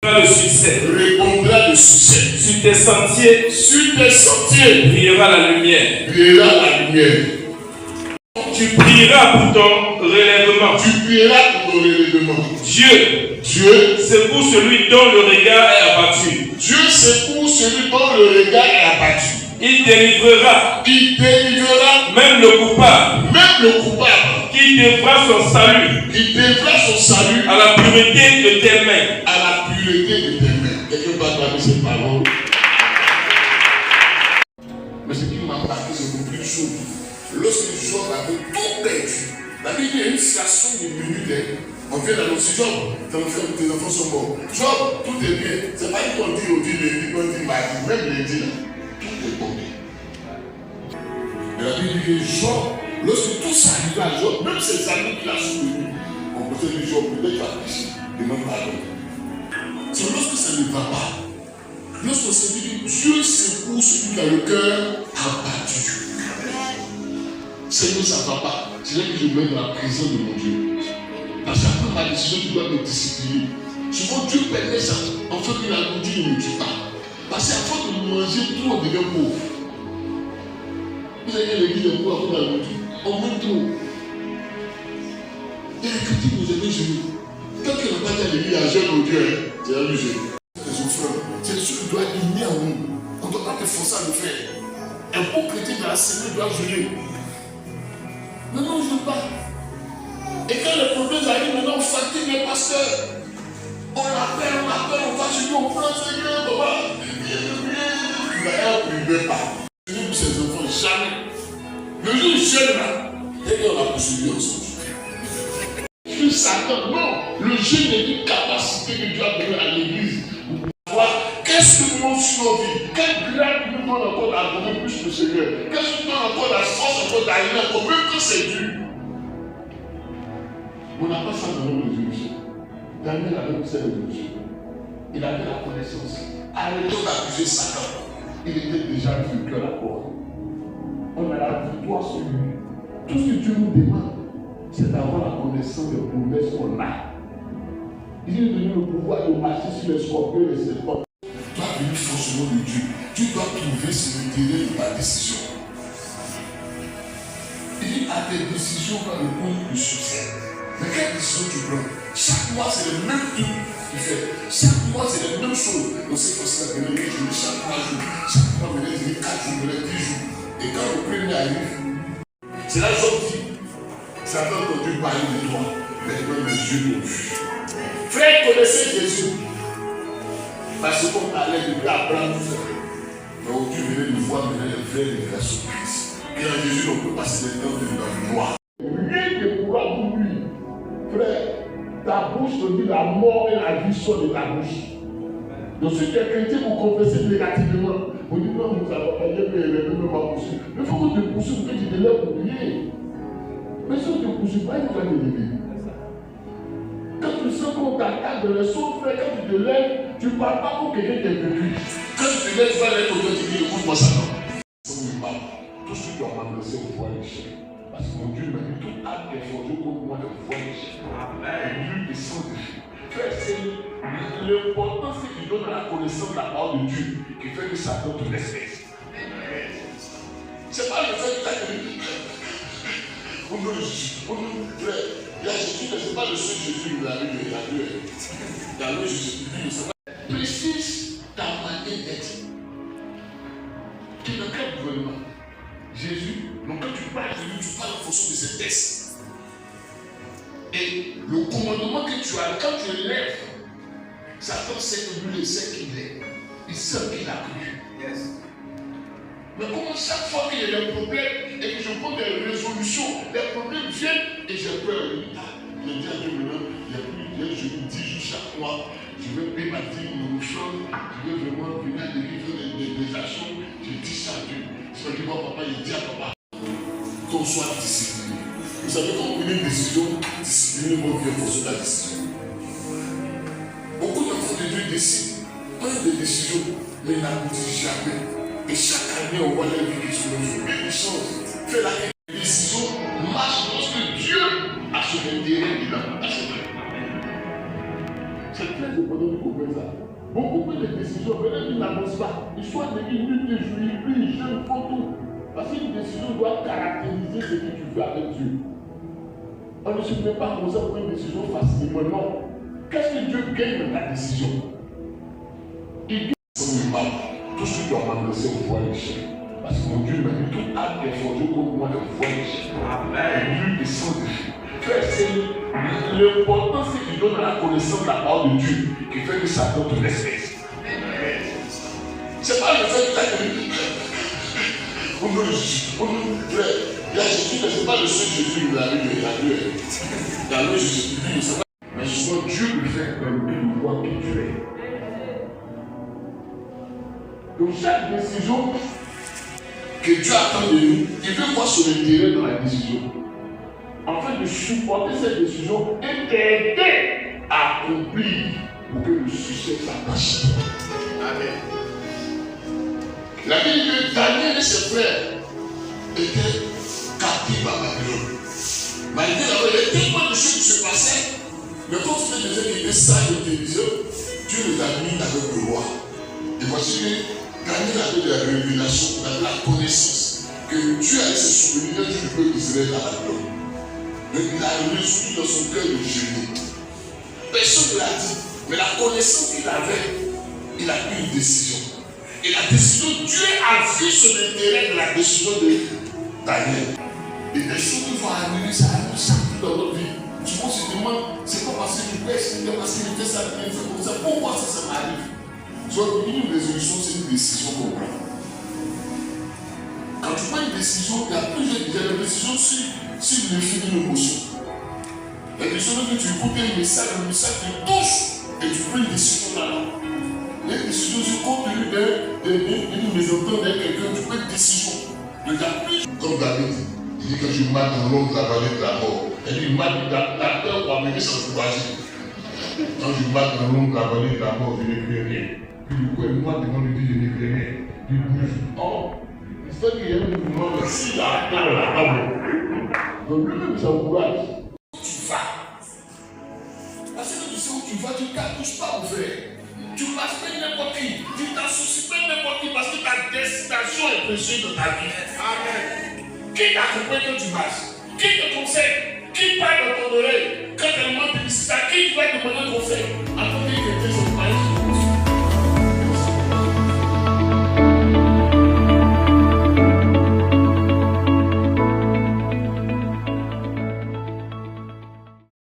Le succès. Répondra le succès. Sur tes sentiers. Sur tes sentiers. Brillera la lumière. Brillera la lumière. Tu prieras pour ton relèvement. Tu prieras pour ton relèvement. Dieu secoue celui dont le regard est abattu. Dieu secoue celui dont le regard est abattu. Il délivrera. Il délivrera. Même le coupable. Même le coupable. Qui devra son salut. Il devra son salut. À la pureté de tes mains. À la pureté de tes mains. Quelqu'un va donner ces paroles. Mais ce qui m'a marqué, c'est beaucoup plus chaud. Lorsque Job avait tout perdu, la Bible dit il y a une fraction de minutes. On vient d'annoncer Job, tes enfants sont morts. Job, tout est bien. C'est pas une qu'on dit au dit lundi, qu'on dit mardi, même lundi là, tout est bon. Mais la Bible dit que Job, lorsque tout ça arrive à Job, même ses amis qui l'ont soutenu, on peut dire Job, peut-être pas péché, demande pardon. C'est lorsque ça ne va pas, lorsqu'on se dit que Dieu secoue celui qui a le cœur abattu. Seigneur, ça ne va pas. C'est là que je mets dans la présence de mon Dieu. Parce qu'après ma décision, tu dois me discipliner. Souvent, Dieu permet ça. En fait, que la nourriture ne me tue pas. Parce qu'à force de manger, tout on devient pauvre. Vous avez l'église de pauvres à cause de la nourriture. On mange trop. Et les critiques nous avaient joué. Quand tu n'as pas dit à l'église, il y a un jeune au Dieu, c'est la musique. Les offrandes, c'est ce qui doit unir en nous. On ne doit pas te forcer à le faire. Un bon chrétien de la Seigneur doit jouer. Maintenant, je ne veux pas. Et quand les problèmes arrivent, maintenant, on fatigue les pasteurs. On l'appelle, on va chez lui, on prend Seigneur, papa. Il ne veut pas. Seigneur pour ses enfants, jamais. Le jour où jeune là, et on a poursuivi ensemble. Puis Satan, non. Le jeûne est une capacité que Dieu a donnée à l'église. Pour voir qu'est-ce que nous survit. Quelle grâce nous donne encore d'adorer plus le Seigneur. Qu'est-ce qui nous donne encore la force encore d'aller encore, même quand c'est dur. On n'a pas ça dans nos résolutions. Daniel avait une seule résolution. Il avait la connaissance. Arrêtons d'accuser Satan. Il était déjà vaincu à la porte. On a la victoire sur lui. Tout ce que Dieu nous demande, c'est d'avoir la connaissance des promesses qu'on a. Il est donné le pouvoir de marcher sur les scorpions et les serpents. Tu dois venir forcément de Dieu. Tu dois trouver ce l'intérêt de ta décision. Il dit à tes décisions va répondre le succès. Mais quelle décision tu prends? Chaque mois, c'est le même truc que tu fais. Chaque mois, c'est la même chose. On sait que c'est la même chose. Chaque 3 jours. Chaque mois, on est 4 jours, on est 10 jours. Et quand le premier arrive, c'est là que Job dit, ça va entendu parler de toi. Maintenant, mes yeux t'ont vu. Frère, connaissez Jésus. Parce qu'on allait depuis Abraham tout ça. Mais aujourd'hui, venez nous voir maintenant les vraies révélations de Christ. Et en Jésus, on peut passer des temps de la gloire. Rien ne pourra vous nuire. Frère, ta bouche te dit la mort et la vie sont de ta bouche. Donc si tu es chrétien, vous confessez négativement. Vous dites non, nous avons pas dit que l'ennemi m'a poursuivi. Mais il faut qu'on te poursuive, que tu te lèves pour prier. Mais si on ne te poursuit pas, il va t'aider. Quand tu sens qu'on t'attaque de les sauts, frère, quand tu te lèves, tu ne parles pas pour quelqu'un qui est vécu. Quand tu te lèves, tu vas aller au tu dis écoute-moi ça. Tout ce que tu as m'adressé au foyer d'échec. Parce que mon Dieu m'a dit tout acte est forgé contre moi de foyer d'échec. Et lui descend de Dieu. Frère, c'est l'important, c'est qu'il donne la connaissance de la parole de Dieu qui fait que ça donne ton espèce. C'est pas le fait que tu as dit. Au nom de Jésus. Frère, il y a Jésus, mais ce n'est pas le seul Jésus qui l'a vu. Il y a deux. Il y a le Jésus. Précise ta manière d'être. Tu n'as qu'un gouvernement. Jésus, donc quand tu parles de lui, tu parles en fonction de ses textes. Et le commandement que tu as, quand tu élèves, Satan sait que lui, il sait qu'il est. Il sait qu'il a cru. Yes. Mais comment chaque fois qu'il y a des problèmes et que je prends des résolutions, les problèmes viennent et j'ai peur. Je dis à Dieu maintenant, il n'y a plus, je me dis juste chaque mois, je vais payer ma dîme, mon offrande, je vais vraiment venir à l'église des actions, je dis ça à Dieu. Je dis moi papa, il dit à papa, qu'on soit discipliné. Vous savez, quand on prend une décision, discipliner moi vient forcer la décision. Beaucoup d'enfants de Dieu décident, prennent des décisions, mais ils n'aboutissent jamais. Et chaque année, on voit les vie qui sont mais des choses. Fais la décision, marche lorsque Dieu a son intérêt, il a ses mains. C'est très important de comprendre ça. décision, peut-être qu'il n'avance pas. Il soit de une de juillet, puis il jeûne pour tout. Parce qu'une décision doit caractériser ce que tu veux avec Dieu. On ne se met pas comme ça pour une décision facilement. Non. Qu'est-ce que Dieu gagne de ta décision? Il gagne son mal. Tout ce que tu as m'adressé au voie d'échec. Parce que mon Dieu m'a dit tout acte est fondé contre moi de voie d'échec. Et lui descend de Dieu. L'important, c'est qu'il donne la connaissance de la parole de Dieu qui fait que ça donne ton espèce. C'est pas le fait que tu as dit. Au nom de Jésus, il y a Jésus, mais ce n'est pas le seul Jésus qui l'a vu, il y a le Jésus, mais souvent Dieu lui fait permettre de voir qui tu es. Donc chaque décision que Dieu attend de nous, il veut voir son intérêt dans la décision. Afin de supporter cette décision et t'aider à accomplir pour que le succès s'attache. Amen. La Bible dit que Daniel et ses frères étaient captifs à Babylone. Malgré il y avait tellement de choses qui se passaient, mais quand tu faisais des messages de télévision, Dieu les a mis avec le roi. Et voici que Daniel avait de la révélation, il avait la connaissance que Dieu allait se souvenir du peuple d'Israël à Babylone. Donc il a résolu dans son cœur de jeûner. Personne ne l'a dit, mais la connaissance qu'il avait, il a pris une décision. Et la décision, Dieu a vu son intérêt de la décision de Daniel. Et des choses qui vont arriver, ça arrive chaque jour dans notre vie. Tu vois, tu te demandes, c'est pas parce que tu pèches, c'est parce qu'il fait ça, il fait comme ça. Pourquoi ça m'arrive? Tu vois, une résolution, c'est une décision qu'on prend. Quand tu prends une décision, il y a plusieurs décisions sur l'effet d'une émotion. La décision que tu écoutes un message, le message te touche et tu prends une décision là-bas. Les décisions sur contenu d'une mésentente avec quelqu'un, tu prends une décision. Il y a plus. Comme David, il dit que je marche dans l'ombre de la vallée de la mort. Il dit, la peur pour amener son courage. Quand je marche dans l'ombre de la vallée de la mort, je ne crains rien. Puis du coup, moi, devant lui dit, je ne crains rien. Puis oh, il fait qu'il y a un mouvement de si la peur là-bas. Donc lui-même, ça encourage. Tu vas. Parce que tu sais où tu vas, tu ne t'accouches pas au frère. Tu passes pas n'importe qui. Tu t'associes pas n'importe qui parce que ta destination est précieuse dans ta vie. Amen. Qui t'accompagne quand tu passes? Qui te conseille? Qui parle dans ton oreille? Quand elle demande de qui tu vas demander conseil? Attendez que quelqu'un se passe.